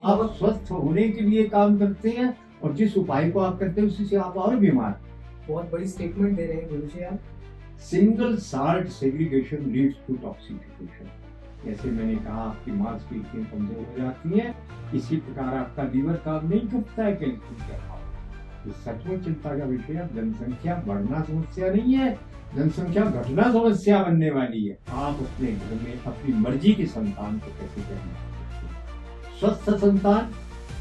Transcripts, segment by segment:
आप स्वस्थ होने के लिए काम करते हैं और जिस उपाय को आप करते हैं उसी से आप और बीमार। बहुत बड़ी स्टेटमेंट दे रहे हैं गुरुजी आप। Single salt segregation leads to toxification. जैसे मैंने कहा, आपकी मांसपेशियां कमजोर हो जाती हैं, इसी प्रकार आपका लीवर काम नहीं करता है कैल्शियम के अभाव। ये सचमुच चिंता का विषय है। जनसंख्या बढ़ना समस्या नहीं है, जनसंख्या घटना समस्या बनने वाली है। आप अपने घर में अपनी मर्जी की संतान को कैसे जन्म सकते हैं? स्वस्थ संतान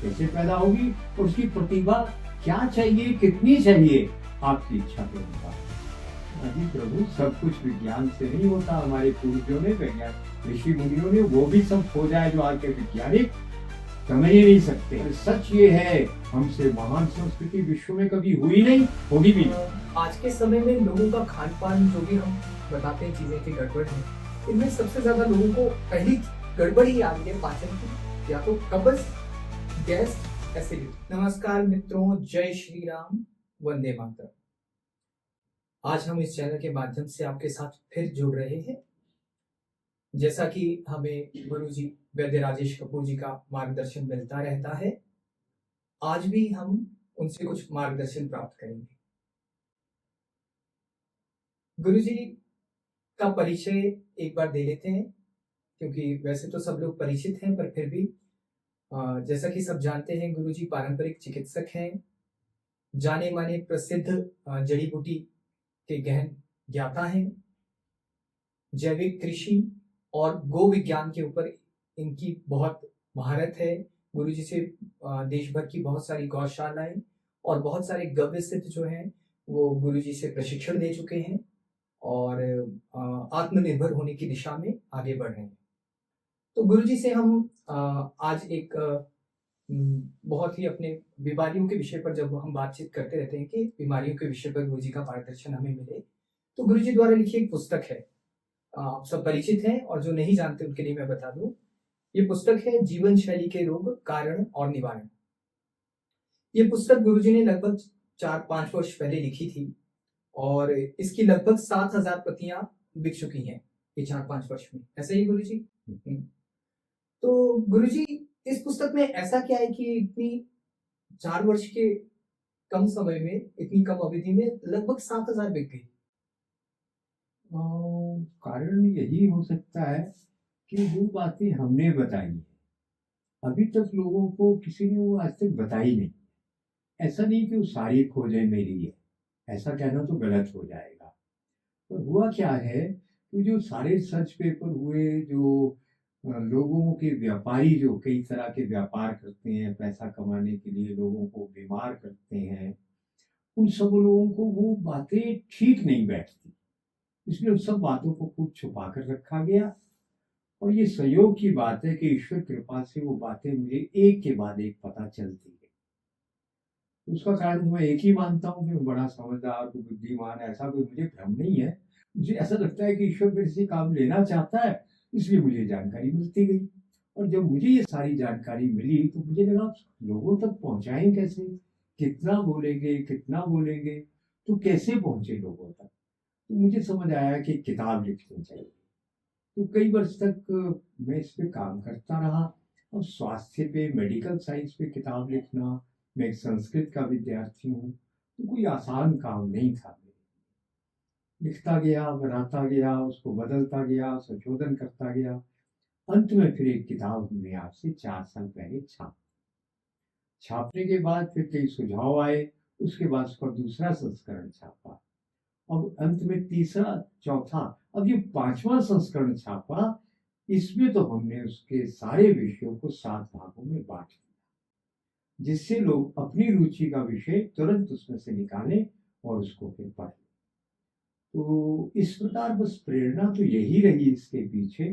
कैसे पैदा होगी, और उसकी प्रतिभा क्या चाहिए, कितनी चाहिए, आपकी इच्छा के अनुसार। अजी प्रभु, सब कुछ विज्ञान से नहीं होता। हमारे पूर्वजों ने, वैज्ञानिक ऋषि मुनियों ने, वो भी सब खोजा है जो आज के वैज्ञानिक समझ ही नहीं सकते। सच ये है, हमसे महान संस्कृति विश्व में कभी हुई नहीं, होगी भी नहीं। आज के समय में लोगों का खान पान, जो भी हम बताते हैं चीजें की गड़बड़ है, इनमें सबसे ज्यादा लोगों को पहली गड़बड़ ही आ रही है पाचन की, या तो कब्ज, गैस, एसिडिटी। नमस्कार मित्रों, जय श्री राम, वंदे मातरम। आज हम इस चैनल के माध्यम से आपके साथ फिर जुड़ रहे हैं। जैसा कि हमें गुरुजी वैद्य राजेश कपूर जी का मार्गदर्शन मिलता रहता है, आज भी हम उनसे कुछ मार्गदर्शन प्राप्त करेंगे। गुरुजी का परिचय एक बार दे लेते हैं, क्योंकि वैसे तो सब लोग परिचित हैं, पर फिर भी जैसा कि सब जानते हैं, गुरुजी पारंपरिक चिकित्सक हैं, जाने माने प्रसिद्ध जड़ी बूटी के गहन ज्ञाता हैं। जैविक कृषि और गो विज्ञान के ऊपर इनकी बहुत महारत है। गुरुजी से देश भर की बहुत सारी गौशालाएं और बहुत सारे गव्य सिद्ध जो हैं वो गुरुजी से प्रशिक्षण ले चुके हैं और आत्मनिर्भर होने की दिशा में आगे बढ़ रहे हैं। तो गुरुजी से हम आज एक बहुत ही अपने बीमारियों के विषय पर जब हम बातचीत करते रहते हैं कि बीमारियों के विषय पर गुरुजी का मार्गदर्शन हमें मिले, तो गुरुजी द्वारा लिखी एक पुस्तक है, आप सब परिचित हैं, और जो नहीं जानते उनके लिए मैं बता दूं, ये पुस्तक है जीवन शैली के रोग, कारण और निवारण। ये पुस्तक गुरुजी ने लगभग 4-5 वर्ष पहले लिखी थी और इसकी लगभग 7,000 प्रतियां बिक चुकी हैं ये 4-5 वर्ष में। ऐसा ही गुरुजी? तो गुरुजी, इस पुस्तक में ऐसा क्या है कि इतनी 4 वर्ष के कम समय में, इतनी कम अवधि में लगभग 7,000 बिक गई? कारण यही हो सकता है कि वो बातें हमने बताई है, अभी तक लोगों को किसी ने वो आज तक बताई नहीं। ऐसा नहीं कि वो सारी खोजें मेरी है, ऐसा कहना तो गलत हो जाएगा। पर हुआ क्या है कि जो सारे सर्च पेपर हुए, जो लोगों के व्यापारी जो कई तरह के व्यापार करते हैं पैसा कमाने के लिए, लोगों को बीमार करते हैं, उन सब लोगों को वो बातें ठीक नहीं बैठती, इसलिए उन सब बातों को खूब छुपा कर रखा गया। और ये संयोग की बात है कि ईश्वर कृपा से वो बातें मुझे एक के बाद एक पता चलती है। उसका कारण तो मैं एक ही मानता हूँ कि मैं बड़ा समझदार, कोई बुद्धिमान, ऐसा कोई मुझे भ्रम नहीं है। मुझे ऐसा लगता है कि ईश्वर मेरे से काम लेना चाहता है, इसलिए मुझे जानकारी मिलती गई। और जब मुझे ये सारी जानकारी मिली तो मुझे लगा लोगों तक पहुंचाएं कैसे, कितना बोलेंगे, कितना बोलेंगे, तो कैसे पहुंचे लोगों तक। तो मुझे समझ आया कि किताब लिखनी चाहिए। तो कई वर्ष तक मैं इस पे काम करता रहा। और स्वास्थ्य पे, मेडिकल साइंस पे किताब लिखना, मैं एक संस्कृत का विद्यार्थी हूँ, तो कोई आसान काम नहीं था। लिखता गया, बनाता गया, उसको बदलता गया, संशोधन करता गया। अंत में फिर एक किताब हमने आज से 4 साल पहले छापने के बाद फिर कई सुझाव आए, उसके बाद उसका दूसरा संस्करण छापा, अब अंत में तीसरा, चौथा, अब ये 5वां संस्करण छापा। इसमें तो हमने उसके सारे विषयों को 7 भागों में बांट दिया, जिससे लोग अपनी रुचि का विषय तुरंत उसमें से निकालें और उसको फिर पढ़ें। तो इस प्रकार बस प्रेरणा तो यही रही इसके पीछे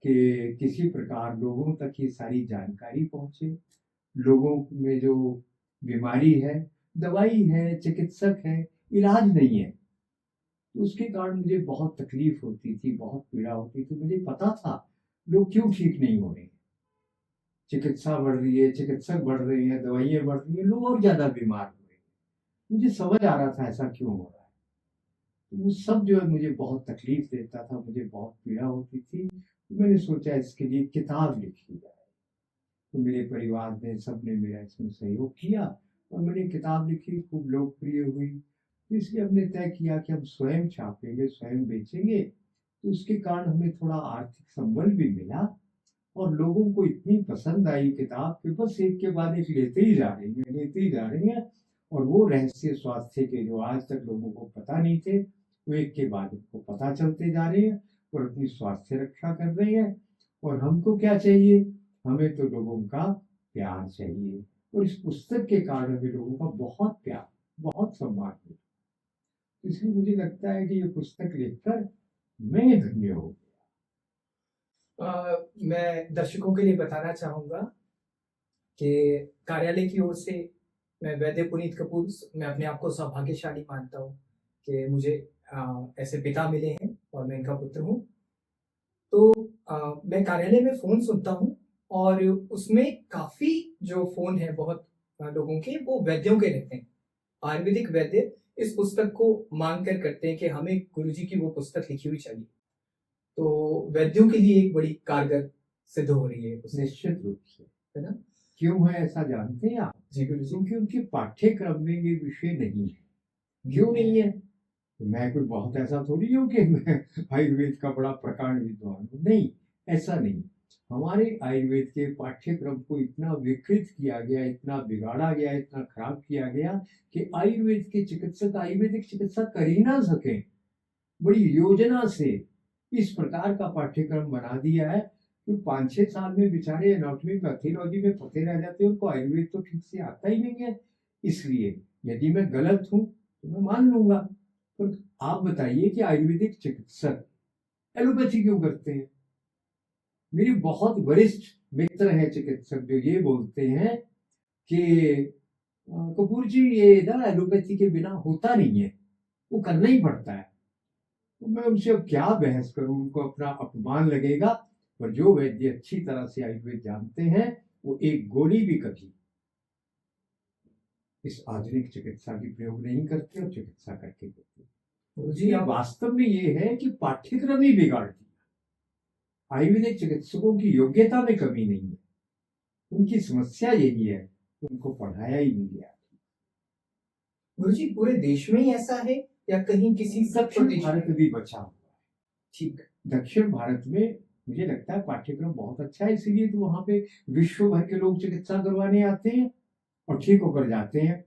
कि किसी प्रकार लोगों तक ये सारी जानकारी पहुंचे। लोगों में जो बीमारी है, दवाई है, चिकित्सक है, इलाज नहीं है, तो उसके कारण मुझे बहुत तकलीफ होती थी, बहुत पीड़ा होती थी। मुझे पता था लोग क्यों ठीक नहीं हो रहे हैं। चिकित्सा बढ़ रही है, चिकित्सक बढ़ रहे हैं, दवाइयाँ बढ़ रही हैं, लोग और ज्यादा बीमार हो रहे हैं। मुझे समझ आ रहा था ऐसा क्यों हो रहा है। तो वो सब जो है मुझे बहुत तकलीफ देता था, मुझे बहुत पीड़ा होती थी। तो मैंने सोचा इसके लिए किताब लिखी जाए। तो मेरे परिवार ने सबने मेरा इसमें सहयोग किया और मैंने किताब लिखी, खूब लोकप्रिय हुई। तो इसलिए हमने तय किया कि हम स्वयं छापेंगे, स्वयं बेचेंगे। तो उसके कारण हमें थोड़ा आर्थिक संबल भी मिला और लोगों को इतनी पसंद आई किताब कि बस एक के बाद एक लेते ही जा रही है, लेते ही जा रही है। और वो रहस्य स्वास्थ्य के जो आज तक लोगों को पता नहीं थे, वो एक के बाद एक को पता चलते जा रहे हैं और अपनी स्वास्थ्य रक्षा कर रहे हैं। और हमको क्या चाहिए? हमें तो लोगों का प्यार चाहिए और इस पुस्तक के कारण हमें लोगों का बहुत प्यार, बहुत सम्मान मिला। इसलिए मुझे लगता है कि ये पुस्तक लिखकर मैं धन्य हो मैं दर्शकों के लिए बताना चाहूँगा कि कार्यालय की ओर से मैं वैद्य पुनीत कपूर, मैं अपने आप को सौभाग्यशाली मानता हूँ कि मुझे ऐसे पिता मिले हैं और मैं इनका पुत्र हूँ। तो मैं कार्यालय में फ़ोन सुनता हूँ और उसमें काफ़ी जो फ़ोन है बहुत लोगों के वो वैद्यों के रहते हैं। आयुर्वेदिक वैद्य इस पुस्तक को मांग कर करते हैं कि हमें गुरुजी की वो पुस्तक लिखी हुई चाहिए। तो वैद्यों के लिए एक बड़ी कारगर सिद्ध हो रही है ये पुस्तक, निश्चित रूप से। है ना? क्यों है ऐसा जानते हैं आप? जी गुरुजी। क्योंकि उनके पाठ्यक्रम में ये विषय नहीं है। क्यों नहीं है? तो मैं कोई बहुत ऐसा थोड़ी हूँ कि मैं आयुर्वेद का बड़ा प्रकांड विद्वान हूँ, नहीं, ऐसा नहीं। हमारे आयुर्वेद के पाठ्यक्रम को इतना विकृत किया गया, इतना बिगाड़ा गया, इतना खराब किया गया कि आयुर्वेद के चिकित्सक आयुर्वेदिक चिकित्सा कर ही ना सके। बड़ी योजना से इस प्रकार का पाठ्यक्रम बना दिया है कि 5-6 साल में बेचारे एनाटॉमी पैथोलॉजी में फंसे रह जाते हैं, उनको आयुर्वेद तो ठीक से आता ही नहीं है। इसलिए यदि मैं गलत हूँ तो मैं मान लूंगा। तो आप बताइए कि आयुर्वेदिक चिकित्सक एलोपैथी क्यों करते हैं? मेरी बहुत वरिष्ठ मित्र हैं चिकित्सक जो ये बोलते हैं कि कपूर जी ये ना एलोपैथी के बिना होता नहीं है, वो करना ही पड़ता है। तो मैं उनसे अब क्या बहस करूं, उनको अपना अपमान लगेगा। पर जो वैद्य अच्छी तरह से आयुर्वेद जानते हैं वो एक गोली भी कभी इस आधुनिक चिकित्सा की प्रयोग नहीं करते और चिकित्सा करके देते। गुरुजी ये आप वास्तव में ये है कि पाठ्यक्रम ही बिगाड़ दिया। आयुर्वेदिक चिकित्सकों की योग्यता में कमी नहीं है, उनकी समस्या यही है कि उनको पढ़ाया ही नहीं गया। गुरुजी पूरे देश में ही ऐसा है या कहीं किसी दक्षिण प्रदेश में? भारत भी बचा हुआ है। ठीक। दक्षिण भारत में मुझे लगता है पाठ्यक्रम बहुत अच्छा है, इसीलिए तो वहां पे विश्व भर के लोग चिकित्सा करवाने आते हैं और ठीक होकर जाते हैं।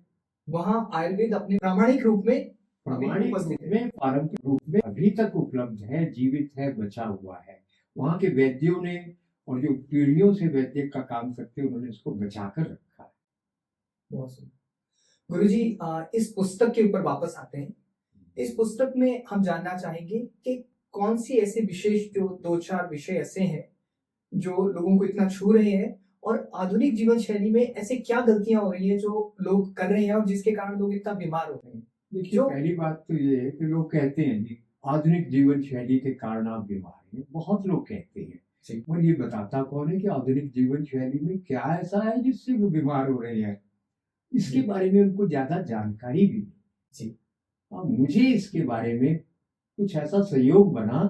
वहाँ आयुर्वेद अपने प्रामाणिक रूप में प्रामाणिक रूप में, पारंपरिक रूप में अभी तक उपलब्ध है, जीवित है, बचा हुआ है। वहां के वैद्यों ने और जो पीढ़ियों से वैद्य का काम करते हैं उन्होंने इसको बचा कर रखा है। बहुत सुंदर। गुरुजी इस पुस्तक के ऊपर वापस आते हैं। इस पुस्तक में हम जानना चाहेंगे कि कौन सी ऐसे विशेष जो 2-4 विषय ऐसे हैं जो लोगों को इतना छू रहे हैं और आधुनिक जीवन शैली में ऐसे क्या गलतियां हो रही हैं जो लोग कर रहे हैं और जिसके कारण लोग इतना बीमार हो रहे हैं? देखिए पहली बात तो ये है कि लोग कहते हैं जी आधुनिक जीवन शैली के कारण आप बीमार हैं, बहुत लोग कहते हैं। और ये बताता कौन है कि आधुनिक जीवन शैली में क्या ऐसा है जिससे वो बीमार हो रहे हैं? इसके बारे में उनको ज्यादा जानकारी भी नहीं। अब मुझे इसके बारे में कुछ ऐसा सहयोग बना,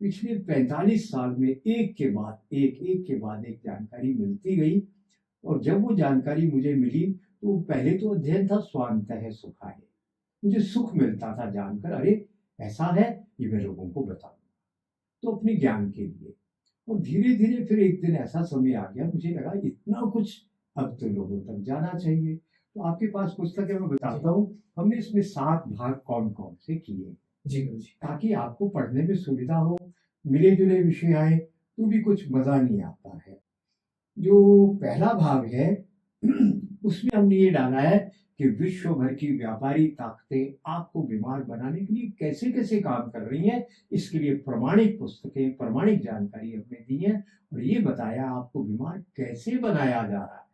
पिछले 45 साल में एक के बाद एक जानकारी मिलती गई। और जब वो जानकारी मुझे मिली तो पहले तो अध्ययन था स्वांतः सुखाय, मुझे सुख मिलता था जानकर, अरे ऐसा है, ये मैं लोगों को बताऊं तो अपने ज्ञान के लिए। और धीरे धीरे फिर एक दिन ऐसा समय आ गया, मुझे लगा इतना कुछ अब तो लोगों तक जाना चाहिए। तो आपके पास पुस्तक है, मैं बताता हूँ। हमने इसमें 7 भाग कौन कौन से किए जी गुरुजी। ताकि आपको पढ़ने में सुविधा हो, मिले जुले विषय आए तो भी कुछ मजा नहीं आता है। जो पहला भाग है उसमें हमने ये डाला है कि विश्व भर की व्यापारी ताकतें आपको बीमार बनाने के लिए कैसे कैसे काम कर रही हैं। इसके लिए प्रमाणिक पुस्तकें, प्रमाणिक जानकारी हमने दी है और ये बताया आपको बीमार कैसे बनाया जा रहा है।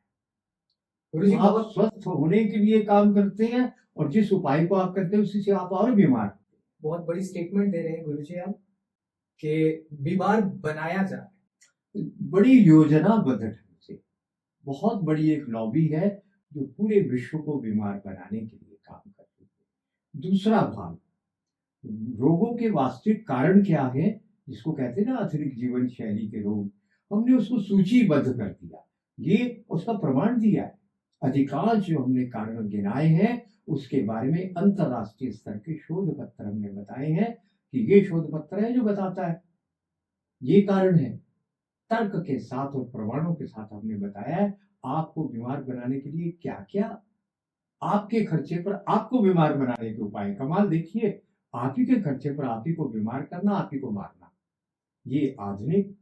गुरुजी आप स्वस्थ होने के लिए काम करते हैं और जिस उपाय को आप करते हैं उसी से आप और बीमार। बहुत बड़ी स्टेटमेंट दे रहे हैं गुरुजी आप कि बीमार बनाया जा रहा है। बड़ी योजनाबद्ध ढंग से बहुत बड़ी एक लॉबी है जो पूरे विश्व को बीमार बनाने के लिए काम कर रही है। दूसरा भाग, रोगों के वास्तविक कारण क्या है, जिसको कहते हैं ना आधुनिक जीवन शैली के रोग, हमने उसको सूचीबद्ध कर दिया ये उसका प्रमाण दिया है। अधिकांश जो हमने कारण गिनाए हैं उसके बारे में अंतरराष्ट्रीय स्तर के शोध पत्र हमने बताए हैं कि ये शोध पत्र है जो बताता है ये कारण है। तर्क के साथ और प्रमाणों के साथ हमने बताया है आपको बीमार बनाने के लिए क्या क्या आपके खर्चे पर आपको बीमार बनाने के उपाय। कमाल देखिए, आप ही के खर्चे पर आप ही को बीमार करना, आप ही को मारना, ये आधुनिक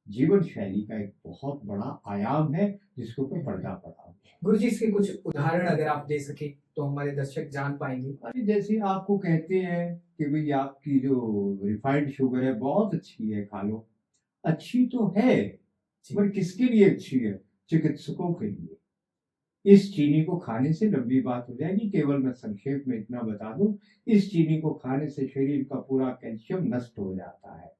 जीवन शैली का एक बहुत बड़ा आयाम है जिसके ऊपर पर्दा पड़ा है। गुरुजी इसके कुछ उदाहरण अगर आप दे सके तो हमारे दर्शक जान पाएंगे। अरे जैसे आपको कहते हैं कि भाई आपकी जो रिफाइंड शुगर है बहुत अच्छी है, खा लो। अच्छी तो है, पर किसके लिए अच्छी है? चिकित्सकों के लिए। इस चीनी को खाने से लंबी बात हो जाएगी, केवल मैं संक्षेप में इतना बता दूं, इस चीनी को खाने से शरीर का पूरा कैल्शियम नष्ट हो जाता है।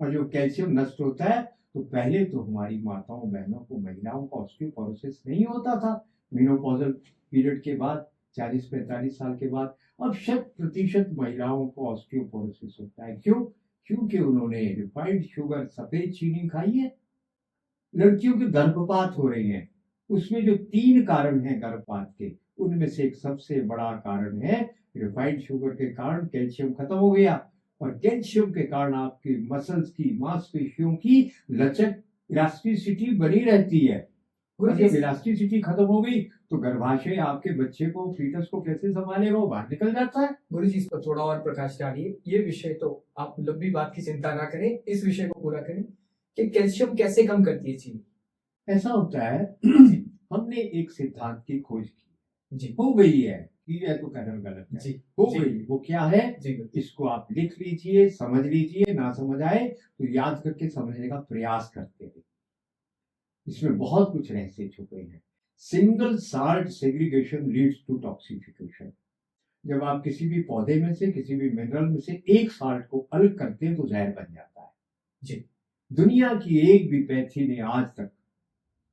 और जो कैल्शियम नष्ट होता है तो पहले तो हमारी माताओं बहनों को, महिलाओं का ऑस्टियोपोरोसिस नहीं होता था मेनोपॉजल पीरियड के बाद, 40-45 साल के बाद। अब 100% महिलाओं को ऑस्टियोपोरोसिस होता है। क्यों? क्योंकि उन्होंने रिफाइंड शुगर, सफेद चीनी खाई है। लड़कियों के गर्भपात हो रहे हैं, उसमें जो 3 कारण हैं गर्भपात के, उनमें से एक सबसे बड़ा कारण है रिफाइंड शुगर के कारण कैल्शियम खत्म हो गया। और कैल्शियम के कारण आपकी मसल्स की, मांसपेशियों की लचक, इलास्टिसिटी बनी रहती है। और जब इलास्टिसिटी खत्म हो गई तो गर्भाशय आपके बच्चे को, फीटस को कैसे संभालेगा? वो बाहर निकल जाता है। गुरुजी इस पर थोड़ा और प्रकाश डालिए। ये विषय तो आप लंबी बात की चिंता ना करें, इस विषय को पूरा करें कि कैल्शियम कैसे कम करती है चीनी। ऐसा होता है हमने एक सिद्धांत की खोज की जी, हो गई है, की है तो कहना गलत है, जी हो जी, गई। वो क्या है? जी इसको आप लिख लीजिए, समझ लीजिए, ना समझ आए तो याद करके समझने का प्रयास करते हैं। इसमें बहुत कुछ रहस्य छुपे हैं। Single salt segregation leads to toxification. जब आप किसी भी पौधे में से, किसी भी मिनरल में से एक साल्ट को अलग करते हैं तो जहर बन जाता है। जी, दुनिया की एक भी पैथी ने आज तक,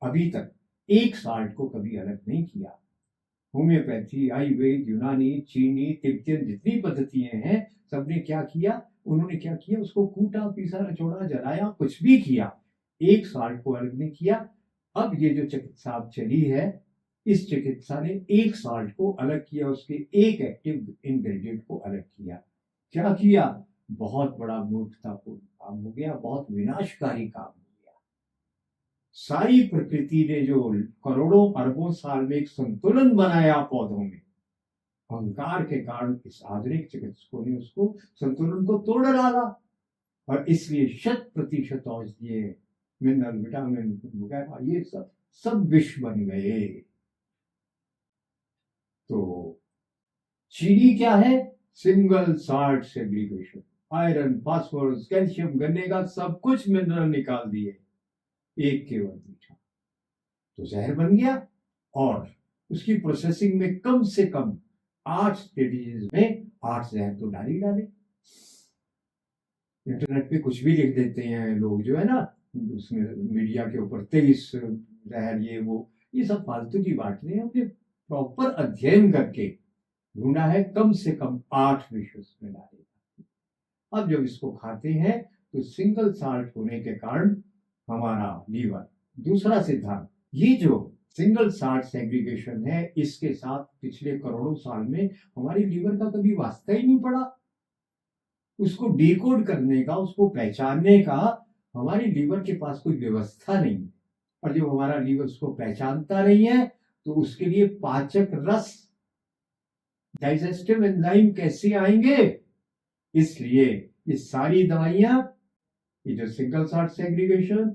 अभी तक एक साल्ट को कभी अलग नहीं किया। होम्योपैथी, आयुर्वेद, यूनानी, चीनी, तिब्बतियन जितनी पद्धतियां हैं, सबने क्या किया? उन्होंने क्या किया? उसको कूटा, पीसा, निचोड़ा, जलाया, कुछ भी किया, एक साल्ट को अलग नहीं किया। अब ये जो चिकित्सा अब चली है, इस चिकित्सा ने एक साल्ट को अलग किया, उसके एक एक्टिव इंग्रेडिएंट को अलग किया। क्या किया? बहुत बड़ा मूर्खतापूर्ण काम हो गया, बहुत विनाशकारी काम हो गया। सारी प्रकृति ने जो करोड़ों अरबों साल में एक संतुलन बनाया पौधों में, अहंकार के कारण इस आधुनिक चिकित्सकों ने उसको, संतुलन को तोड़ डाला। और इसलिए 100% औषधीय, मिनरल, विटामिन वगैरह ये सब सब विष बन गए। तो चीनी क्या है? Single salt segregation. Iron, phosphorus, calcium, गन्ने का सब कुछ मिनरल निकाल दिए, एक केवल मीठा, तो जहर बन गया। और उसकी प्रोसेसिंग में कम से कम 8 स्टेजेस में 8 जहर तो डाल ही डाले। इंटरनेट पे कुछ भी लिख देते हैं लोग, जो है ना, उसमें मीडिया के ऊपर 23 जहर, ये वो, ये सब फालतू की बातें हैं। हमने प्रॉपर अध्ययन करके ढूंढा है, कम से कम 8 विष उसमें डाले। अब जब इसको खाते हैं तो सिंगल साल्ट होने के कारण हमारा लीवर, दूसरा सिद्धांत, ये जो सिंगल साल्ट सेग्रीगेशन है, इसके साथ पिछले करोड़ों साल में हमारी लीवर का कभी वास्ता ही नहीं पड़ा। उसको डिकोड करने का, उसको पहचानने का हमारी लीवर के पास कोई व्यवस्था नहीं है। और जब हमारा लीवर उसको पहचानता नहीं है तो उसके लिए पाचक रस, डाइजेस्टिव एंजाइम कैसे आएंगे? इसलिए ये सारी दवाइयां, ये जो सिंगल साल्ट सेग्रीगेशन,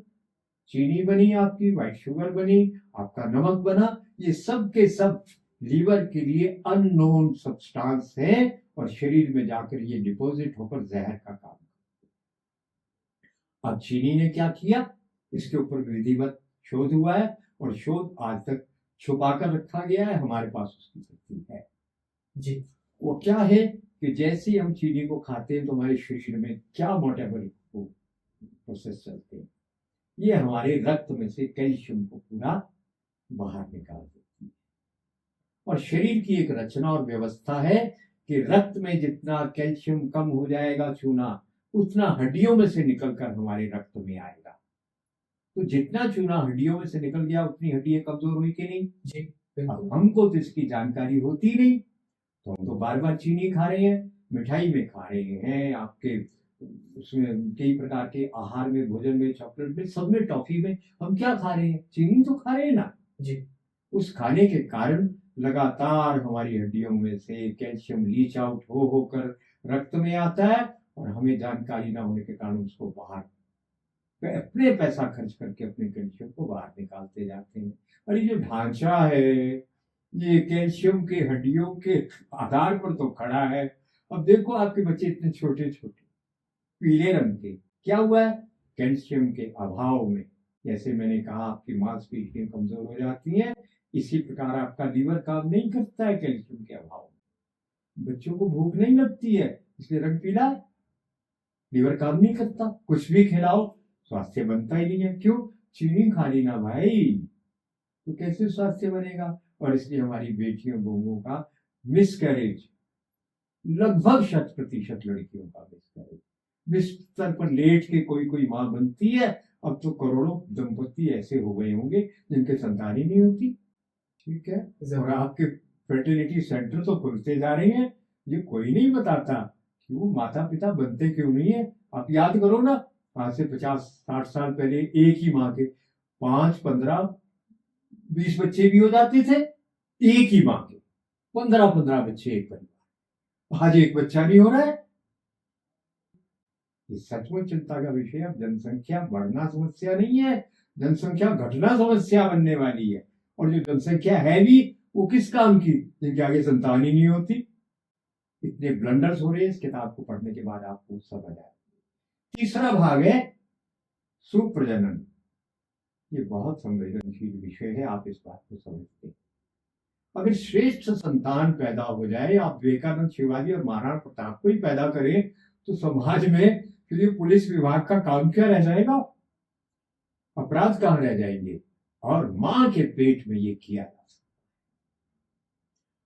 चीनी बनी आपकी, व्हाइट शुगर बनी, आपका नमक बना, ये सब के सब लीवर के लिए अननोन सब्सटेंस है और शरीर में जाकर ये डिपॉजिट होकर जहर का काम। अब चीनी ने क्या किया? इसके ऊपर विधिवत शोध हुआ है और शोध आज तक छुपाकर रखा गया है, हमारे पास उसकी शक्ति है। जी, वो क्या है कि जैसे ही हम चीनी को खाते हैं तो हमारे शरीर में क्या मेटाबॉलिक प्रोसेस चलते हैं, ये हमारे रक्त में से कैल्शियम को पूरा बाहर निकाल देती है। और शरीर की एक रचना और व्यवस्था है कि रक्त में जितना कैल्शियम कम हो जाएगा चूना, उतना हड्डियों में से निकलकर हमारे रक्त में आएगा। तो जितना चूना हड्डियों में से निकल गया उतनी हड्डियां कमजोर हुई कि नहीं। जी अब बिल्कुल। हमको तो इसकी जानकारी होती नहीं, तो हम तो बार बार चीनी खा रहे हैं, मिठाई में खा रहे हैं, आपके उसमें कई प्रकार के आहार में, भोजन में, चॉकलेट में, सब में, टॉफी में हम क्या खा रहे हैं, चीनी तो खा रहे हैं ना। जी उस खाने के कारण लगातार हमारी हड्डियों में से कैल्शियम लीच आउट हो होकर रक्त में आता है, और हमें जानकारी ना होने के कारण उसको बाहर अपने पैसा खर्च करके अपने कैल्शियम को बाहर निकालते जाते हैं। और ये जो ढांचा है, ये कैल्शियम के हड्डियों के आधार पर तो खड़ा है। अब देखो आपके बच्चे इतने छोटे छोटे पीले रंग के, क्या हुआ है, कैल्शियम के अभाव में। जैसे मैंने कहा आपकी मांसपेशियां कमजोर हो जाती हैं, इसी प्रकार आपका लीवर काम नहीं करता है कैल्शियम के अभाव में। बच्चों को भूख नहीं लगती है, इसलिए रंग पीला है, लीवर काम नहीं करता, कुछ भी खिलाओ स्वास्थ्य बनता ही नहीं है। क्यों, चीनी खा ली ना भाई, तो कैसे स्वास्थ्य बनेगा। और इसलिए हमारी बेटियों बहुओं का मिसकैरेज, लगभग 100% लड़कियों का मिसकैरेज, बिस्तर पर लेट के कोई कोई माँ बनती है। अब तो करोड़ों दंपति ऐसे हो गए होंगे जिनके संतान ही नहीं होती। ठीक है, और जरूर। आपके फर्टिलिटी सेंटर तो खुलते जा रहे हैं, ये कोई नहीं बताता कि वो माता पिता बनते क्यों नहीं है। आप याद करो ना, आज से 50-60 साल पहले एक ही माँ के 5, 15, 20 बच्चे भी हो जाते थे। एक ही माँ के 15-15 बच्चे एक परिवार, आज एक बच्चा नहीं हो रहा है। ये सचमुच चिंता का विषय है। अब जनसंख्या बढ़ना समस्या नहीं है, जनसंख्या घटना समस्या बनने वाली है। और जो जनसंख्या है भी, वो किस काम की, जिनके आगे संतान ही नहीं होती। इतने ब्लंडर्स हो रहे हैं, इस किताब को पढ़ने के बाद आपको समझ आए। तीसरा भाग है सुप्रजनन। ये बहुत संवेदनशील विषय है, आप इस बात को समझते हैं। अगर श्रेष्ठ संतान पैदा हो जाए, आप विवेकानंद, शिवाजी और महाराणा प्रताप को ही पैदा करें, तो समाज में फिर ये पुलिस विभाग का काम क्या रह जाएगा, अपराध कहाँ रह जाएंगे। और मां के पेट में ये किया जा सकता।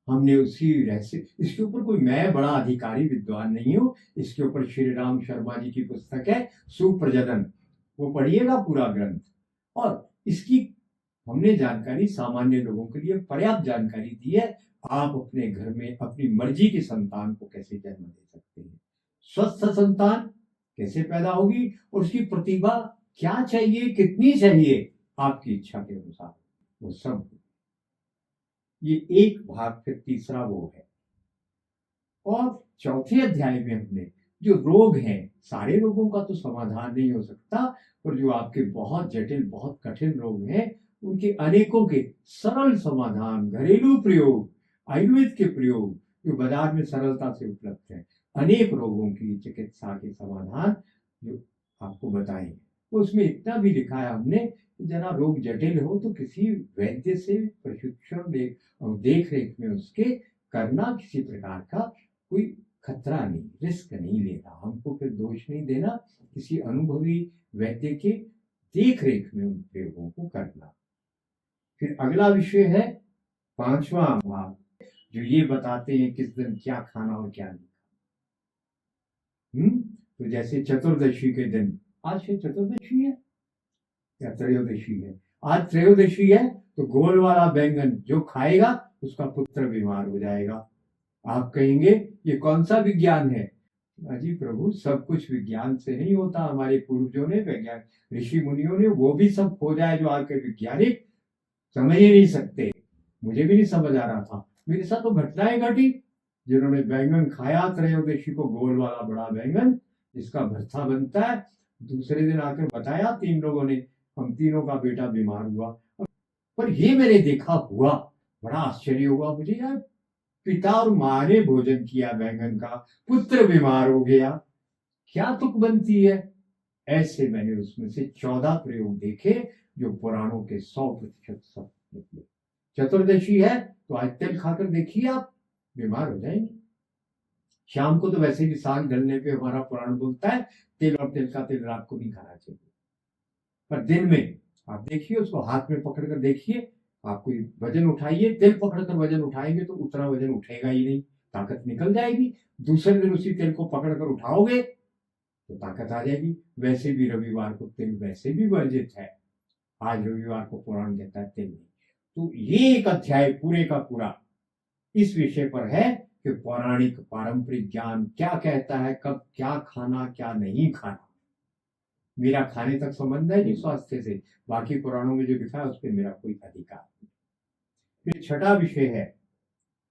हमने उसी रहस्य, इसके ऊपर कोई मैं बड़ा अधिकारी विद्वान नहीं हूं, इसके ऊपर श्री राम शर्मा जी की पुस्तक है सुप्रजनन, वो पढ़िएगा पूरा ग्रंथ। और इसकी हमने जानकारी सामान्य लोगों के लिए पर्याप्त जानकारी दी है। आप अपने घर में अपनी मर्जी के संतान को कैसे जन्म दे सकते हैं, स्वस्थ संतान कैसे पैदा होगी, और उसकी प्रतिभा क्या चाहिए, कितनी चाहिए, आपकी इच्छा के अनुसार वो सब। ये एक भाग, फिर तीसरा वो है। और चौथे अध्याय में हमने जो रोग हैं, सारे रोगों का तो समाधान नहीं हो सकता, पर जो आपके बहुत जटिल, बहुत कठिन रोग हैं, उनके अनेकों के सरल समाधान, घरेलू प्रयोग, आयुर्वेद के प्रयोग जो बाजार में सरलता से उपलब्ध है, अनेक रोगों की चिकित्सा के समाधान जो आपको बताएंगे। तो उसमें इतना भी लिखा है हमने कि जरा रोग जटिल हो तो किसी वैद्य से प्रशिक्षण देख रेख में उसके करना, किसी प्रकार का कोई खतरा नहीं, रिस्क नहीं लेना, हमको फिर दोष नहीं देना, किसी अनुभवी वैद्य के देख रेख में उन प्रयोगों को करना। फिर अगला विषय है 5वां भाग, जो ये बताते हैं किस दिन क्या खाना और क्या नहीं। तो जैसे चतुर्दशी के दिन, आज से चतुर्दशी है या त्रयोदशी है, आज त्रयोदशी है, तो गोल वाला बैंगन जो खाएगा उसका पुत्र बीमार हो जाएगा। आप कहेंगे ये कौन सा विज्ञान है। अजी प्रभु, सब कुछ विज्ञान से नहीं होता। हमारे पूर्वजों ने, वैज्ञानिक ऋषि मुनियों ने, वो भी सब खोजा है जो आज के वैज्ञानिक समझ ही नहीं सकते। मुझे भी नहीं समझ आ रहा था, मेरे साथ तो घटनाएं घटी। जिन्होंने बैंगन खाया त्रयोदशी को, गोल वाला बड़ा बैंगन जिसका भरता बनता है, दूसरे दिन आकर बताया 3 लोगों ने, हम तीनों का बेटा बीमार हुआ। पर ये मैंने देखा हुआ, बड़ा आश्चर्य हुआ मुझे यार, पिता और माँ ने भोजन किया बैंगन का, पुत्र बीमार हो गया, क्या तुक बनती है। ऐसे मैंने उसमें से 14 प्रयोग देखे जो पुराणों के 100% सब निकले। चतुर्दशी है तो आज तेल खाकर देखिए, आप बीमार हो जाएंगे। शाम को तो वैसे भी साग ढलने पे हमारा पुराण बोलता है तेल और तेल का तेल रात को नहीं खाना चाहिए, पर दिन में आप देखिए, उसको हाथ में पकड़ कर देखिए, आप कोई वजन उठाइए, तेल पकड़कर वजन उठाएंगे तो उतना वजन उठेगा ही नहीं, ताकत निकल जाएगी। दूसरे दिन उसी तेल को पकड़कर उठाओगे तो ताकत आ जाएगी। वैसे भी रविवार को तेल वैसे भी वर्जित है, आज रविवार को पुराण कहता है तिल नहीं। तो ये एक अध्याय पूरे का पूरा इस विषय पर है कि पौराणिक पारंपरिक ज्ञान क्या कहता है, कब क्या खाना क्या नहीं खाना। मेरा खाने तक संबंध है नहीं स्वास्थ्य से, बाकी पुराणों में जो लिखा है उस पर मेरा कोई अधिकार नहीं। फिर छठा विषय है,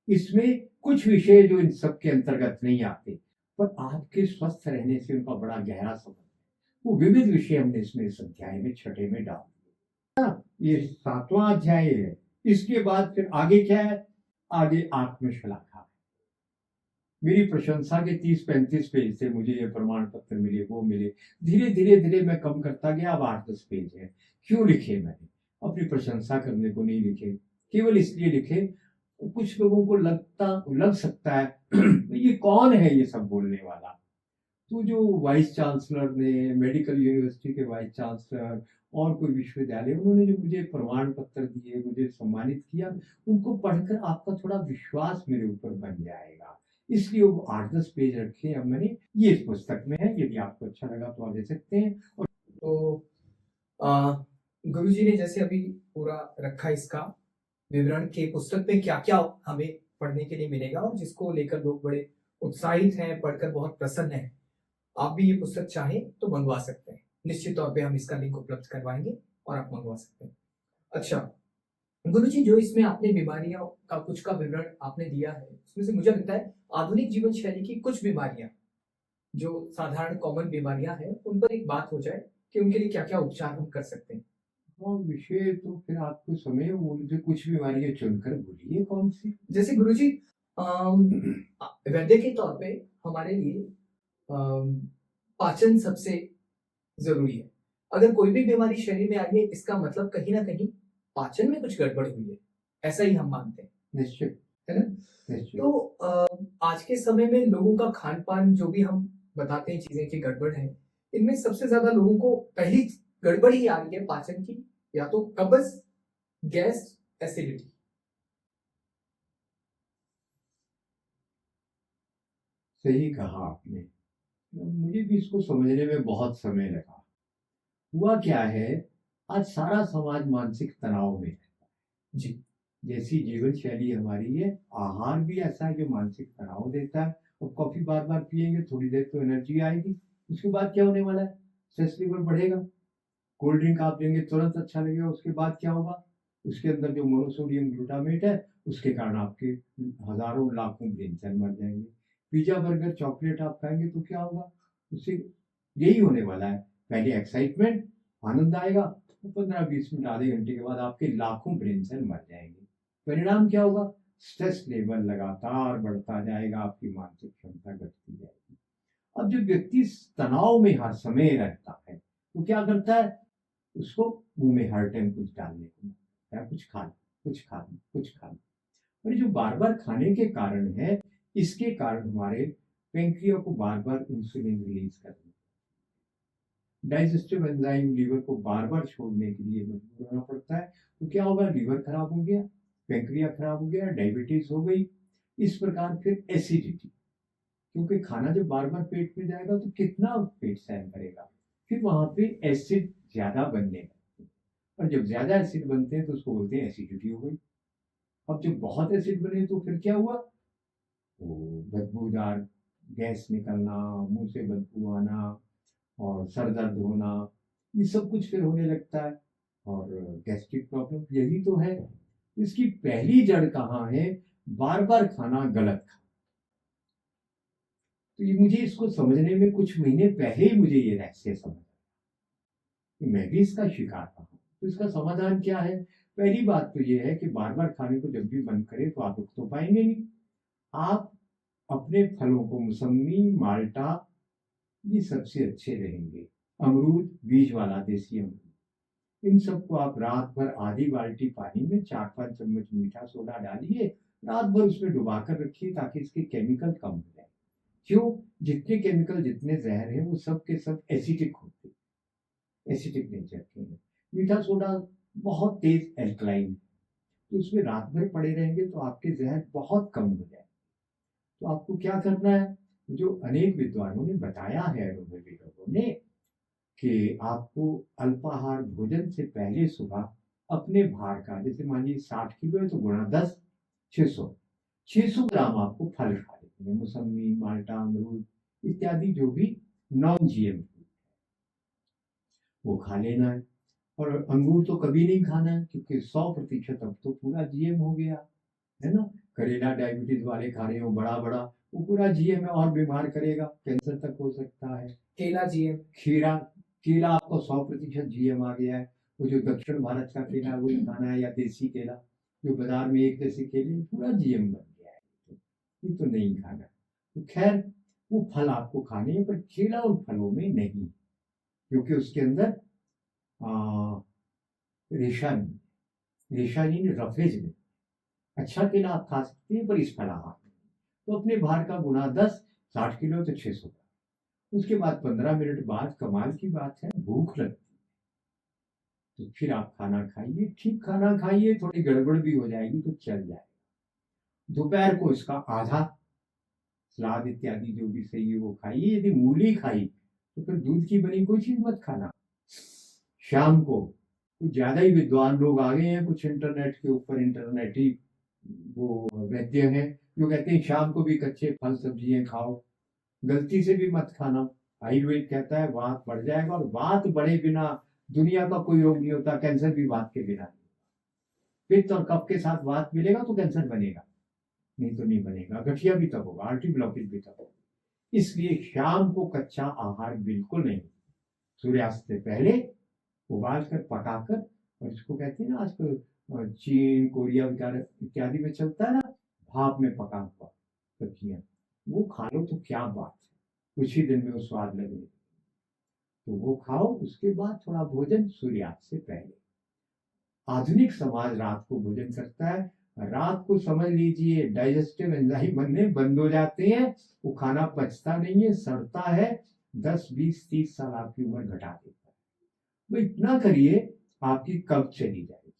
इसमें कुछ विषय जो इन सब के अंतर्गत नहीं आते पर आपके स्वस्थ रहने से उनका बड़ा गहरा संबंध है, वो विविध विषय हमने इसमें इस अध्याय में छठे में डाल दिया। ये 7वां अध्याय है। इसके बाद फिर आगे क्या है, आगे आत्मश्लाघा। मेरी प्रशंसा के 30-35 पेज थे, मुझे ये प्रमाण पत्र मिले, वो मिले। धीरे धीरे धीरे मैं कम करता गया, अब 8-10 पेज है। क्यों लिखे मैंने? अपनी प्रशंसा करने को नहीं लिखे, केवल इसलिए लिखे कुछ लोगों को लग सकता है ये कौन है ये सब बोलने वाला। तो जो वाइस चांसलर ने, मेडिकल यूनिवर्सिटी के वाइस चांसलर और कोई विश्वविद्यालय, उन्होंने जो मुझे प्रमाण पत्र दिए, मुझे सम्मानित किया, उनको पढ़कर आपका थोड़ा विश्वास मेरे ऊपर बन जाएगा, इसलिए वो 8-10 पेज रखे अब मैंने। ये इस पुस्तक में है, यदि आपको अच्छा लगा तो आप ले सकते हैं। और तो गुरुजी ने जैसे अभी पूरा रखा इसका विवरण के पुस्तक में क्या क्या हमें पढ़ने के लिए मिलेगा और जिसको लेकर लोग बड़े उत्साहित हैं, पढ़कर बहुत प्रसन्न हैं। आप भी ये पुस्तक चाहें तो मंगवा सकते हैं, निश्चित तौर पे हम इसका लिंक उपलब्ध करवाएंगे और आप मंगवा सकते हैं। अच्छा गुरुजी, जो इसमें आपने बीमारियों का कुछ का विवरण आपने दिया है, उसमें से मुझे लगता है आधुनिक जीवन शैली की कुछ बीमारियां जो साधारण कॉमन बीमारियां हैं उन पर एक बात हो जाए कि उनके लिए क्या क्या उपचार हम कर सकते हैं। हाँ, विषय तो फिर आपको समय, वो मुझे कुछ बीमारियां चुनकर बोलिए कौन सी। जैसे गुरुजी वैद्य के तौर पे हमारे लिए पाचन सबसे जरूरी है। अगर कोई भी बीमारी शरीर में आई है, इसका मतलब कहीं ना कहीं पाचन में कुछ गड़बड़ हुई है, ऐसा ही हम मानते हैं। निश्चित है ना? निश्चित। तो आज के समय में लोगों का खान पान, जो भी हम बताते हैं चीजें की गड़बड़ है, इनमें सबसे ज्यादा लोगों को पहली गड़बड़ ही आ रही है पाचन की, या तो कब्ज, गैस, एसिडिटी। सही कहा आपने, मुझे भी इसको समझने में बहुत समय लगा। हुआ क्या है, आज सारा समाज मानसिक तनाव में है जी। जैसी जीवन शैली हमारी है, आहार भी ऐसा है जो मानसिक तनाव देता है। और कॉफी बार बार पिएंगे, थोड़ी देर तो एनर्जी आएगी, उसके बाद क्या होने वाला है, स्ट्रेस लेवल बढ़ेगा। कोल्ड ड्रिंक आप लेंगे तुरंत अच्छा लगेगा, उसके बाद क्या होगा, उसके अंदर जो मोनोसोडियम ग्लूटामेट है उसके कारण आपके हजारों लाखों ब्रेन सेल मर जाएंगे। पिज्जा बर्गर चॉकलेट आप खाएंगे तो क्या होगा, उससे यही होने वाला है। पहले एक्साइटमेंट, आनंद आएगा, 15-20 मिनट आधे घंटे के बाद आपके लाखों ब्रेन सेल मर जाएंगे। परिणाम क्या होगा, स्ट्रेस लेवल लगातार बढ़ता जाएगा, आपकी मानसिक क्षमता घटती जाएगी। अब जो व्यक्ति तनाव में हर समय रहता है वो क्या करता है, उसको मुंह में हर टाइम कुछ डालने को मिलता है, कुछ खाना, कुछ खाना, कुछ खाना। और ये जो बार बार खाने के कारण है, इसके कारण हमारे पेंक्रिया को बार बार इंसुलिन रिलीज करना, डाइजेस्टिव एंजाइम लीवर को बार बार छोड़ने के लिए मजबूर होना पड़ता है। तो क्या होगा, लीवर खराब हो गया, पेंक्रिया खराब हो गया, डायबिटीज हो गई। इस प्रकार फिर एसिडिटी, क्योंकि खाना जब बार बार पेट में जाएगा तो कितना पेट सहन करेगा, फिर वहां पे एसिड ज्यादा बनने लगते हैं। और जब ज्यादा एसिड बनते हैं तो उसको बोलते हैं एसिडिटी हो गई। अब जब बहुत एसिड बने तो फिर क्या हुआ, वो बदबूदार गैस निकलना, मुंह से बदबू आना और सर दर्द होना, ये सब कुछ फिर होने लगता है। और गैस्ट्रिक प्रॉब्लम यही तो है। इसकी पहली जड़ कहाँ है, बार बार खाना गलत खाना। तो ये मुझे इसको समझने में कुछ महीने पहले ही मुझे ये रहस्य समझ कि मैं भी इसका शिकार रहा। तो इसका समाधान क्या है, पहली बात तो ये है कि बार बार खाने को जब भी बंद करें तो आप रुक तो पाएंगे नहीं। आप अपने फलों को, मौसमी, माल्टा, ये सबसे अच्छे रहेंगे। अमरूद, बीज वाला देसी अमरूद, इन सबको आप रात भर आधी बाल्टी पानी में 4-5 चम्मच मीठा सोडा डालिए, रात भर उसमें डुबा कर रखिए ताकि इसके केमिकल कम हो जाए। क्यों, जितने केमिकल, जितने जहर हैं वो सब के सब एसिडिक होते हैं, एसिडिक नेचर के हैं। मीठा सोडा बहुत तेज एल्कलाइन, तो उसमें रात भर पड़े रहेंगे तो आपके जहर बहुत कम हो जाए। तो आपको क्या करना है, जो अनेक विद्वानों ने बताया है, अनुभवी लोगों ने, कि आपको अल्पाहार भोजन से पहले सुबह अपने भार का, जैसे मान लीजिए 60 किलो है तो गुणा 10, 600 ग्राम आपको फल खा लेते हैं, मौसमी, माल्टा, अमरूद इत्यादि जो भी नॉन जीएम वो खा लेना है। और अंगूर तो कभी नहीं खाना है क्योंकि 100% अब तो पूरा जीएम हो गया है ना। करेला डायबिटीज वाले खा रहे हो बड़ा बड़ा, वो पूरा जीएम है और बीमार करेगा, कैंसर तक हो सकता है। केला जीएम, खीरा, केला आपको 100% जीएम आ गया है। वो जो दक्षिण भारत का केला है वही खाना है, या देसी केला जो बाजार में एक जैसे केले, पूरा जीएम बन गया है, ये तो नहीं खाना। तो खैर वो फल आपको खाने हैं, पर केला और फलों में नहीं, क्योंकि उसके अंदर रेशा नहीं, रेशा नहीं, रफेज नहीं। अच्छा केला आप खा सकते हैं पर इस फलाहार में। तो अपने भार का गुना 10, 60 किलो तो 600 ग्राम। उसके बाद 15 मिनट बाद कमाल की बात है, भूख लगती है, तो फिर आप खाना खाइए, ठीक खाना खाइए, थोड़ी गड़बड़ भी हो जाएगी तो चल जाएगा। दोपहर को इसका आधा, सलाद इत्यादि जो भी सही है वो खाइए। यदि मूली खाई तो फिर दूध की बनी कोई चीज मत खाना। शाम को कुछ ज्यादा ही विद्वान लोग आ गए हैं, कुछ इंटरनेट के ऊपर इंटरनेटी वो वैद्य हैं जो कहते हैं शाम को भी कच्चे फल सब्जियां खाओ, गलती से भी मत खाना। आयुर्वेद कहता है वात बढ़ जाएगा, और वात बढ़े बिना दुनिया का कोई रोग नहीं होता, कैंसर भी वात के बिना नहीं। पित्त और कफ के साथ वात मिलेगा तो कैंसर बनेगा, नहीं तो नहीं बनेगा। गठिया भी तब होगा, आर्टरी ब्लॉकेज भी तब होगा। इसलिए शाम को कच्चा आहार बिल्कुल नहीं, सूर्यास्त से पहले उबाल कर पकाकर, और इसको कहते हैं ना आजकल चीन कोरिया वगैरह इत्यादि में चलता है ना, भाप में पका हुआ सब्जियां, वो खा लो तो क्या बात है, कुछ ही दिन में वो स्वाद लगने, तो वो खाओ। उसके बाद थोड़ा भोजन सूर्यास्त से पहले। आधुनिक समाज रात को भोजन करता है, रात को समझ लीजिए डाइजेस्टिव एंजाइम बनने बंद हो जाते हैं, वो खाना पचता नहीं है, सड़ता है, 10, 20, 30 साल आपकी उम्र घटा देता है। वो इतना करिए आपकी कब्ज चली जाएगी।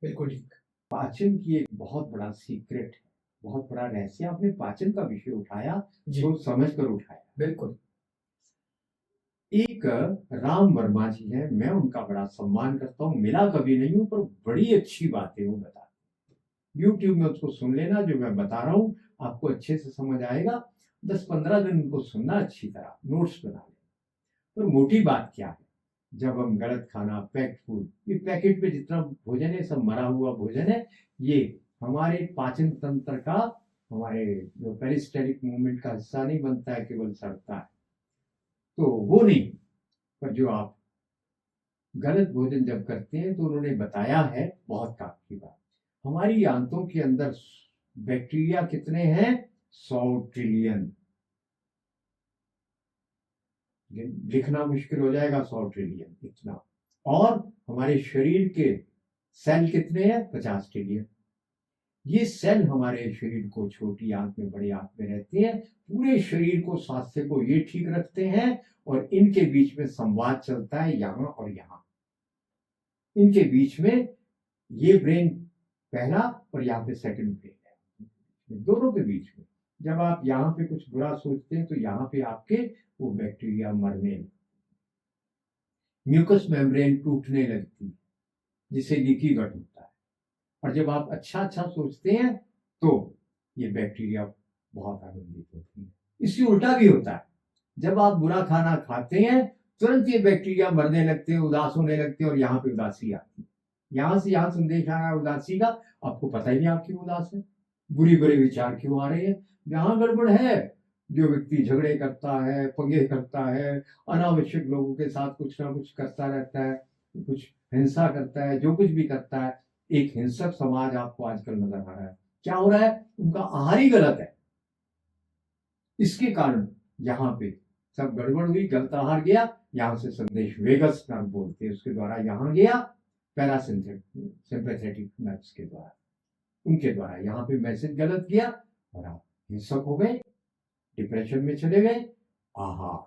बिल्कुल ठीक। पाचन की एक बहुत बड़ा सीक्रेट है, बहुत बड़ा रहस्य। आपने पाचन का विषय उठाया तो समझ कर उठाया। बिल्कुल। एक राम वर्मा जी हैं, मैं उनका बड़ा सम्मान करता हूँ, मिला कभी नहीं हूं, पर बड़ी अच्छी बातें वो बताते हैं। यूट्यूब में उसको सुन लेना, जो मैं बता रहा हूँ आपको अच्छे से समझ आएगा। 10-15 दिन उनको सुनना, अच्छी तरह नोट्स बना लेना। पर मोटी बात क्या है, जब हम गलत खाना, पैक्ड फूड, ये पैकेट पे जितना भोजन है सब मरा हुआ भोजन है, ये हमारे पाचन तंत्र का, हमारे जो पेरिस्टेलिक मूवमेंट का हिस्सा नहीं बनता है, केवल सड़ता है, तो वो नहीं। पर जो आप गलत भोजन जब करते हैं, तो उन्होंने बताया है बहुत काम की बात, हमारी आंतों के अंदर बैक्टीरिया कितने हैं, 100 ट्रिलियन। लिखना मुश्किल हो जाएगा, 100 ट्रिलियन इतना। और हमारे शरीर के सेल कितने हैं, 50 ट्रिलियन। ये सेल हमारे शरीर को, छोटी आंत में बड़ी आंत में रहते हैं, पूरे शरीर को, स्वास्थ्य को ये ठीक रखते हैं, और इनके बीच में संवाद चलता है, यहाँ और यहाँ। इनके बीच में ये ब्रेन पहला और यहाँ पे सेकंड ब्रेन है, दोनों के बीच में। जब आप यहाँ पे कुछ बुरा सोचते हैं तो यहाँ पे आपके वो बैक्टीरिया मरने, म्यूकस मेम्ब्रेन टूटने लगती है, जिससे लीकी गट होता है। और जब आप अच्छा अच्छा सोचते हैं तो ये बैक्टीरिया बहुत आनंदित होती है। इससे उल्टा भी होता है, जब आप बुरा खाना खाते हैं तुरंत ये बैक्टीरिया मरने लगते हैं, उदास होने लगते हैं, और यहाँ पे उदासी आती है। यहाँ से यहाँ संदेश आया उदासी का, आपको पता ही नहीं आप क्यों उदास है, बुरी बुरे विचार क्यों आ रहे हैं। जहाँ गड़बड़ है, जो व्यक्ति झगड़े करता है, पंगे करता है, अनावश्यक लोगों के साथ कुछ ना कुछ करता रहता है, कुछ हिंसा करता है, जो कुछ भी करता है, एक हिंसक समाज आपको आजकल नजर आ रहा है। क्या हो रहा है, उनका आहार ही गलत है, इसके कारण यहाँ पे सब गड़बड़ हुई, गलत आहार गया, यहाँ से संदेश वेगस नर्व बोलते हैं, उसके द्वारा यहाँ गया, पैरासिम्पैथेटिक नर्व्स के द्वारा, उनके द्वारा यहाँ पे मैसेज गलत गया, और आप हिंसक हो गए, डिप्रेशन में चले गए। आहार,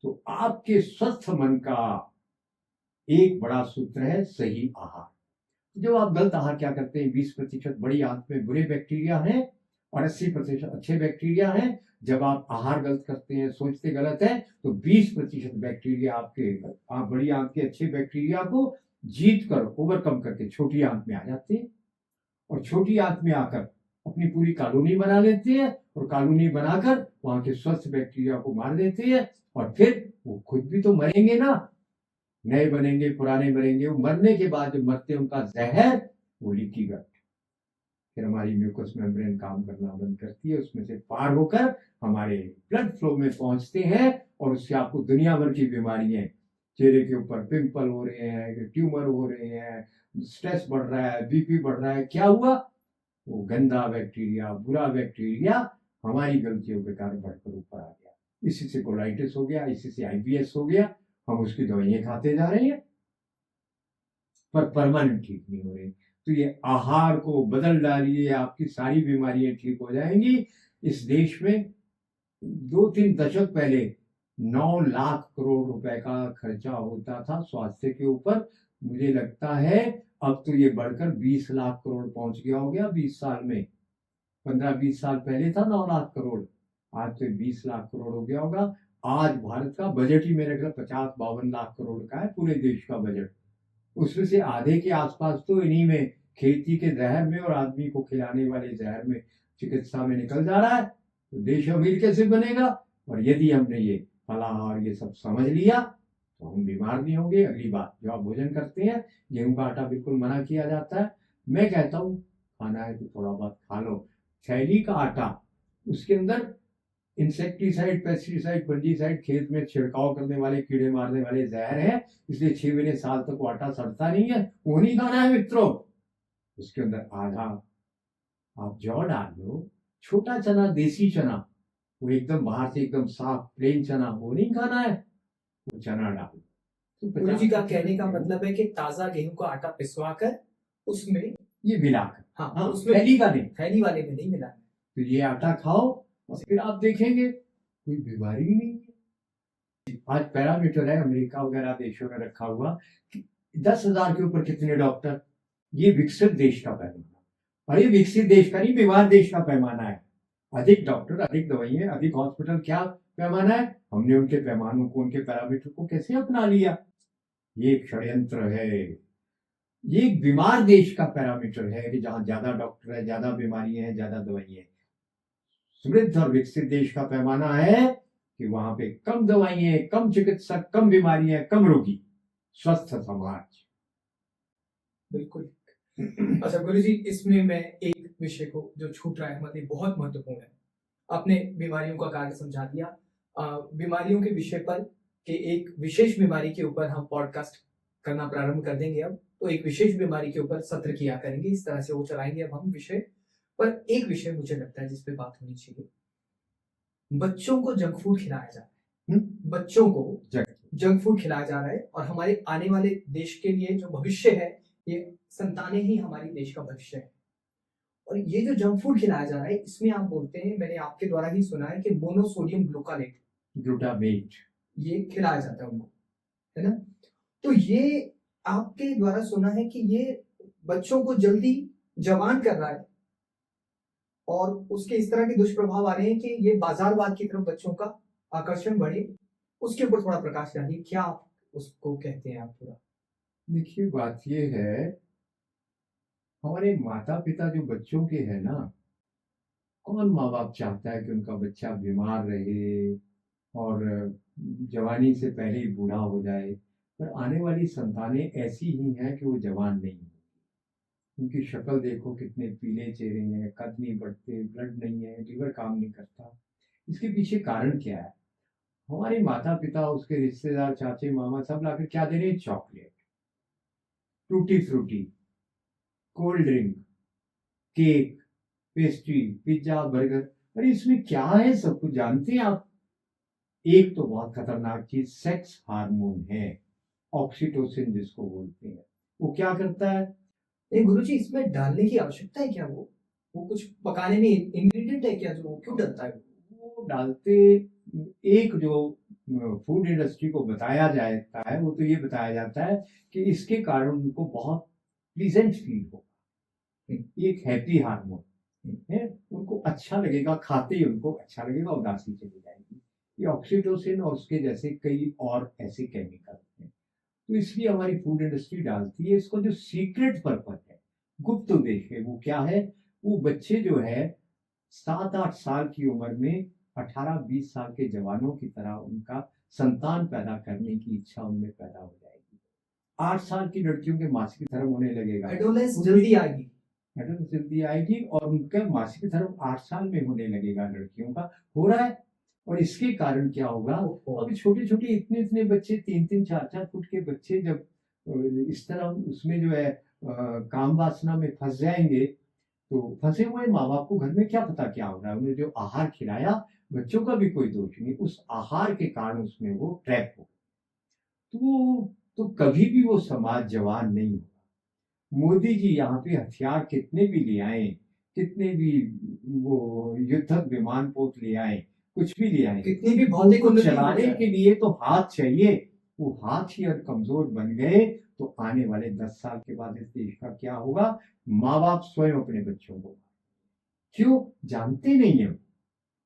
तो आपके स्वस्थ मन का एक बड़ा सूत्र है सही आहार। जब आप गलत आहार क्या करते हैं, 20% बड़ी आंत में बुरे बैक्टीरिया हैं, और 80% अच्छे बैक्टीरिया हैं। जब आप आहार गलत करते हैं, सोचते गलत है, तो 20% बैक्टीरिया आपके, आप बड़ी आंत के अच्छे बैक्टीरिया को जीत कर, ओवरकम करके छोटी आंत में आ जाते हैं, और छोटी आंत में आकर अपनी पूरी कॉलोनी बना लेते हैं, और कॉलोनी बनाकर वहां के स्वस्थ बैक्टीरिया को मार देते हैं, और फिर वो खुद भी तो मरेंगे ना, नए बनेंगे, पुराने मरेंगे। वो मरने के बाद जब मरते हैं, उनका जहर वो लीकी गट, फिर हमारी म्यूकस मेम्ब्रेन काम करना बंद करती है, उसमें से पार होकर हमारे ब्लड फ्लो में पहुंचते हैं, और उससे आपको दुनिया भर की बीमारियां, चेहरे के ऊपर पिंपल हो रहे हैं, ट्यूमर हो रहे हैं, स्ट्रेस बढ़ रहा है, बीपी बढ़ रहा है, क्या हुआ? वो गंदा बैक्टीरिया, बुरा बैक्टीरिया हमारी गलतियों के कारण बढ़कर ऊपर आ गया। इसी से कोलाइटिस हो गया, इसी से आईबीएस हो गया। हम उसकी दवाइयां खाते जा रहे हैं, पर परमानेंट ठीक नहीं हो रही। तो ये आहार को बदल डालिए, आपकी सारी बीमारियां ठीक हो जाएंगी। इस देश में 2-3 दशक पहले 9 लाख करोड़ रुपए का खर्चा होता था स्वास्थ्य के ऊपर। मुझे लगता है अब तो ये बढ़कर 20 लाख करोड़ पहुंच गया हो गया 20 साल में। 15-20 साल पहले था 9 लाख करोड़, आज तो 20 लाख करोड़ हो गया होगा। आज भारत का बजट ही मेरे ख्याल 50-52 लाख करोड़ का है, पूरे देश का बजट। उसमें से आधे के आसपास तो इन्हीं में, खेती के जहर में और आदमी को खिलाने वाले जहर में, चिकित्सा में निकल जा रहा है। तो देश अमीर कैसे बनेगा? और यदि हमने ये फलाहार ये सब समझ लिया तो हम बीमार नहीं होंगे। अगली बात, जो आप भोजन करते हैं, गेहूं का आटा बिल्कुल मना किया जाता है। मैं कहता हूँ खाना है तो थोड़ा बहुत खा लो। थैली का आटा, उसके अंदर इंसेक्टिसाइड, पेस्टिसाइड, फंजीसाइड, खेत में छिड़काव करने वाले, कीड़े मारने वाले जहर है, इसलिए 6 महीने साल तक वो आटा सड़ता नहीं है। वो नहीं खाना है मित्रों। उसके अंदर आधा आप जौ डाल लो, छोटा चना, देसी चना, वो एकदम बाहर से एकदम साफ प्लेन चना, वो नहीं खाना है, वो चना डालो। तो गुरु जी का कहने का मतलब है कि ताजा गेहूं का आटा पिसवा कर उसमें ये मिलाकर, हाँ उसमें थैली का नहीं, थैली वाले में नहीं मिलाना। तो ये आटा खाओ और फिर आप देखेंगे कोई बीमारी ही नहीं है। आज पैरामीटर है अमेरिका वगैरह देशों में रखा हुआ कि 10,000 के ऊपर कितने डॉक्टर, ये विकसित देश का पैमाना। अरे विकसित देश का नहीं, बीमार देश का पैमाना है। अधिक डॉक्टर, अधिक दवाइयां, अधिक हॉस्पिटल, क्या पैमाना है? हमने उनके पैमानों को, उनके पैरामीटर को कैसे अपना लिया? ये एक षड्यंत्र है। ये एक बीमार देश का पैरामीटर है कि जहां ज्यादा डॉक्टर है, ज्यादा बीमारियां हैं, ज्यादा दवाइयां। समृद्ध और विकसित देश का पैमाना है कि वहां पे कम दवाइयां, कम चिकित्सक, कम बीमारियां, कम रोगी, स्वस्थ समाज। बिल्कुल। अच्छा गुरु जी, इसमें मैं एक विषय को जो छूट रहा है हमारे लिए बहुत महत्वपूर्ण है। आपने बीमारियों का कार्य समझा दिया। बीमारियों के विषय पर कि एक विशेष बीमारी के ऊपर हम पॉडकास्ट करना प्रारंभ कर देंगे। अब तो एक विशेष बीमारी के ऊपर सत्र किया करेंगे, इस तरह से वो चलाएंगे अब हम विषय पर। एक विषय मुझे लगता है जिस पे बात होनी चाहिए, बच्चों को जंक फूड खिलाया जा रहा है। बच्चों को जंक फूड खिलाया जा रहा है, और हमारे आने वाले देश के लिए जो भविष्य है, ये संतानें ही हमारी देश का भविष्य है। और ये जो जंक फूड खिलाया जा रहा है, इसमें आप बोलते हैं, मैंने आपके द्वारा ही सुना है कि मोनोसोडियम ग्लूटामेट ये खिलाया जाता है उनको, है ना? तो ये आपके द्वारा सुना है कि ये बच्चों को जल्दी जवान कर रहा है, और उसके इस तरह के दुष्प्रभाव आ रहे हैं कि ये बाजारवाद की तरफ बच्चों का आकर्षण बढ़े। उसके ऊपर थोड़ा प्रकाश डालिए, क्या आप उसको कहते हैं आप पूरा? देखिए, बात ये है, हमारे माता पिता जो बच्चों के हैं ना, कौन माँ बाप चाहता है कि उनका बच्चा बीमार रहे और जवानी से पहले ही बूढ़ा हो जाए? पर आने वाली संतानें ऐसी ही हैं कि वो जवान नहीं है। उनकी शक्ल देखो, कितने पीले चेहरे हैं, कद नहीं बढ़ते, ब्लड नहीं है, लीवर काम नहीं करता। इसके पीछे कारण क्या है? हमारे माता पिता, उसके रिश्तेदार, चाचे मामा सब लाकर क्या दे रहे हैं? Chocolate, tutti frutti, cold drink, cake, pastry, pizza, burger. अरे इसमें क्या है? सब कुछ जानते हैं आप? एक तो बहुत खतरनाक चीज सेक्स हार्मोन है, ऑक्सीटोसिन जिसको बोलते हैं। वो क्या करता है? नहीं गुरुजी, इसमें डालने की आवश्यकता है क्या? वो कुछ पकाने में इंग्रेडिएंट है क्या जो क्यों डलता है? वो डालते, एक जो फूड इंडस्ट्री को बताया जाता है, वो तो ये बताया जाता है कि इसके कारण उनको बहुत प्लीजेंट फील होगा, एक हैप्पी हार्मोन। है, उनको अच्छा लगेगा, खाते ही उनको अच्छा लगेगा, उदासी चली जाएगी। ये ऑक्सीटोसिन और उसके जैसे कई और ऐसे केमिकल हैं। तो इसलिए हमारी फूड इंडस्ट्री डालती है। इसका जो सीक्रेट पर्पज है, गुप्त उद्देश्य है, वो क्या है? वो बच्चे जो है 7-8 साल की उम्र में 18-20 साल के जवानों की तरह उनका संतान पैदा करने की इच्छा उनमें पैदा हो जाएगी। 8 साल की लड़कियों के मासिक धर्म होने लगेगा, एडोलेस जल्दी आएगी। एडल्ट जल्दी आएगी और उनका मासिक धर्म 8 साल में होने लगेगा, लड़कियों का हो रहा है। और इसके कारण क्या होगा? अभी छोटे छोटे इतने इतने बच्चे, 3-3 4-4 फुट के बच्चे जब इस तरह उसमें जो है काम वासना में फंस जाएंगे, तो फंसे हुए माँ बाप को घर में क्या पता क्या हो रहा है। उन्हें जो आहार खिलाया, बच्चों का भी कोई दोष नहीं, उस आहार के कारण उसमें वो ट्रैप हो, तो कभी भी वो समाज जवान नहीं होगा। मोदी जी यहाँ पे हथियार कितने भी ले आए, कितने भी वो युद्धक विमान पोत ले आए, कुछ भी ले आए, कितनी भी भौतिक उनको उन्नति हो चलाने जाए। के लिए तो हाथ चाहिए। वो हाथ ही अगर कमजोर बन गए तो आने वाले 10 साल के बाद इस देश का क्या होगा? माँ बाप स्वयं अपने बच्चों को क्यों जानते नहीं है।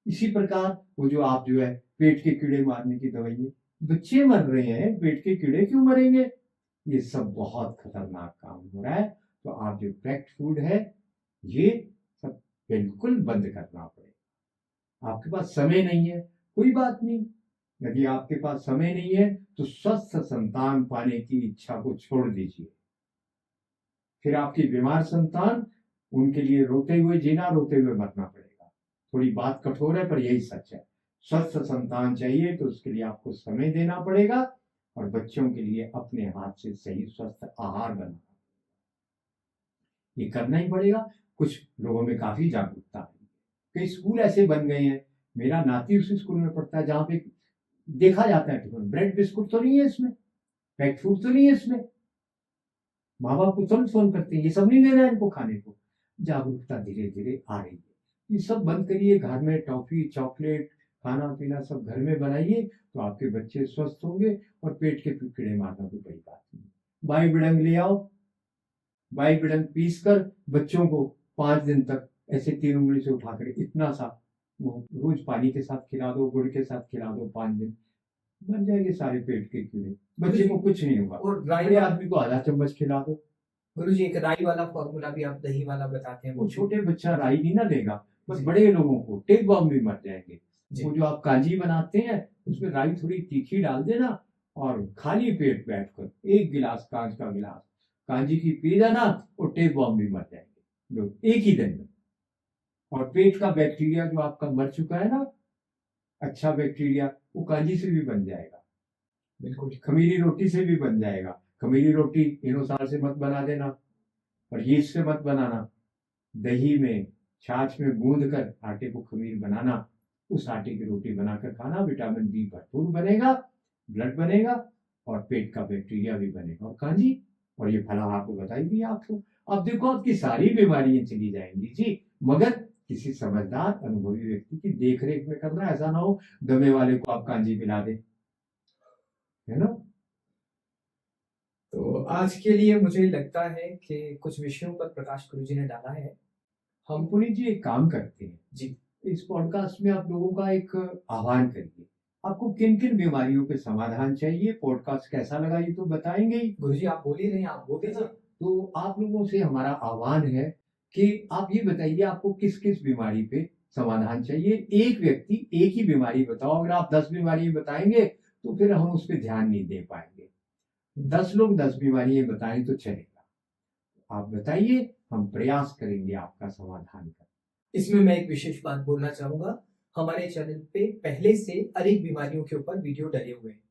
इसी प्रकार वो जो आप जो है पेट के कीड़े मारने की दवाई, बच्चे मर रहे हैं, पेट के कीड़े क्यों मरेंगे? ये सब बहुत खतरनाक काम हो रहा है। तो आप जो पैक्ड फूड है, ये सब बिल्कुल बंद करना पड़ेगा। आपके पास समय नहीं है, कोई बात नहीं। यदि आपके पास समय नहीं है तो स्वस्थ संतान पाने की इच्छा को छोड़ दीजिए। फिर आपकी बीमार संतान, उनके लिए रोते हुए जीना, रोते हुए मरना पड़ेगा। थोड़ी बात कठोर है पर यही सच है। स्वस्थ संतान चाहिए तो उसके लिए आपको समय देना पड़ेगा और बच्चों के लिए अपने हाथ से सही स्वस्थ आहार बनाना, ये करना ही पड़ेगा। कुछ लोगों में काफी जागरूकता है। कई स्कूल ऐसे बन गए हैं, मेरा नाती उसी स्कूल में पढ़ता है जहां पे देखा जाता है टिफिन ब्रेड बिस्कुट तो नहीं है इसमें, पैक्ड फूड तो नहीं है इसमें। माँ बाप को तुरंत फोन करते हैं, ये सब नहीं देना है इनको खाने को। जागरूकता धीरे धीरे आ रही है। ये सब बंद करिए, घर में टॉफी चॉकलेट खाना पीना सब घर में बनाइए, तो आपके बच्चे स्वस्थ होंगे और पेट के कीड़े मारना कोई बड़ी बात नहीं। बाई बिडंग ले आओ, बाई बिडंग पीस कर बच्चों को 5 दिन तक ऐसे 3 उंगली से उठाकर इतना सा वो रोज पानी के साथ खिला दो, गुड़ के साथ खिला दो, 5 दिन बन जाएंगे सारे पेट के कीड़े, बच्चे को कुछ नहीं होगा। और बड़े आदमी को आधा चम्मच खिला दो। गुरुजी एक राई वाला फॉर्मूला भी आप दही वाला बताते हैं, वो छोटे बच्चा राई नहीं ना लेगा, बस बड़े लोगों को टेक बम भी मर जाएंगे। वो जो आप कांजी बनाते हैं उसमें राई थोड़ी तीखी डाल देना और खाली पेट बैठकर 1 गिलास, कांच का गिलास कांजी की पी जाना, और टेक बम भी मर जाएंगे लोग एक ही दिन में। और पेट का बैक्टीरिया जो आपका मर चुका है ना, अच्छा बैक्टीरिया, वो कांजी से भी बन जाएगा। बिल्कुल, खमीरी रोटी से भी बन जाएगा। खमीरी रोटी इनोसाल से मत बना देना और यीस्ट से मत बनाना, दही में छाछ में गूंद कर आटे को खमीर बनाना, उस आटे की रोटी बनाकर खाना। विटामिन बी भरपूर बनेगा, ब्लड बनेगा और पेट का बैक्टीरिया भी बनेगा और कांजी। और ये फला आपको बताई दिया आपको, अब देखो आपकी सारी बीमारियां चली जाएंगी जी, मगर किसी समझदार अनुभवी व्यक्ति की देख रेख में करना। ऐसा ना हो दमे वाले को आप कांजी पिला दे, है ना। तो आज के लिए मुझे लगता है कि कुछ विषयों पर प्रकाश गुरुजी ने डाला है। हम पुनीत जी एक काम करते हैं जी, इस पॉडकास्ट में आप लोगों का एक आह्वान करिए, आपको किन किन बीमारियों पे समाधान चाहिए, पॉडकास्ट कैसा लगा ये तो बताएंगे ही। गुरुजी आप बोल ही रहे हैं, आप बोल ना। तो आप लोगों से हमारा आह्वान है कि आप ये बताइए आपको किस किस बीमारी पे समाधान चाहिए। एक व्यक्ति एक ही बीमारी बताओ, अगर आप 10 बीमारी बताएंगे तो फिर हम उस पर ध्यान नहीं दे पाएंगे। 10 लोग 10 बीमारियां बताएं तो चलेगा। आप बताइए, हम प्रयास करेंगे आपका समाधान कर। इसमें मैं एक विशेष बात बोलना चाहूंगा, हमारे चैनल पे पहले से अनेक बीमारियों के ऊपर वीडियो डले हुए हैं,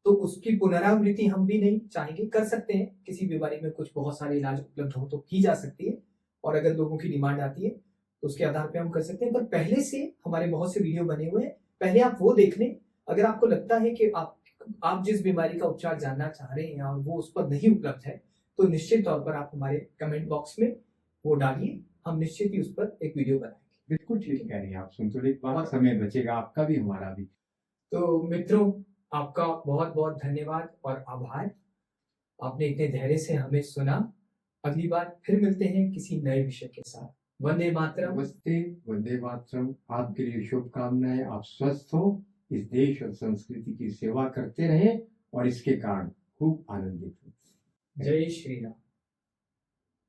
तो उसकी पुनरावृत्ति हम भी नहीं चाहेंगे, कर सकते हैं। किसी बीमारी में कुछ बहुत सारे इलाज उपलब्ध हो तो की जा सकती है, और अगर लोगों की डिमांड आती है तो उसके आधार पे हम कर सकते हैं। पर पहले से हमारे बहुत से वीडियो बने हुए हैं, पहले आप वो देख लें। अगर आपको लगता है कि आप जिस बीमारी का उपचार जानना चाह रहे हैं और वो उस पर नहीं उपलब्ध है, तो निश्चित तौर पर आप हमारे कमेंट बॉक्स में वो डालिए, हम निश्चित ही उस पर एक वीडियो बनाएंगे। बिल्कुल ठीक कह रहे हैं आप, संतुलित बात, समय बचेगा आपका भी हमारा भी। तो मित्रों, आपका बहुत बहुत धन्यवाद और आभार, आपने इतने धैर्य से हमें सुना। अगली बार फिर मिलते हैं किसी नए विषय के साथ। वंदे मातरम। नमस्ते, वंदे मातरम। आपके लिए शुभकामनाएं। आप स्वस्थ हो, इस देश और संस्कृति की सेवा करते रहे और इसके कारण खूब आनंदित हो। जय श्री राम।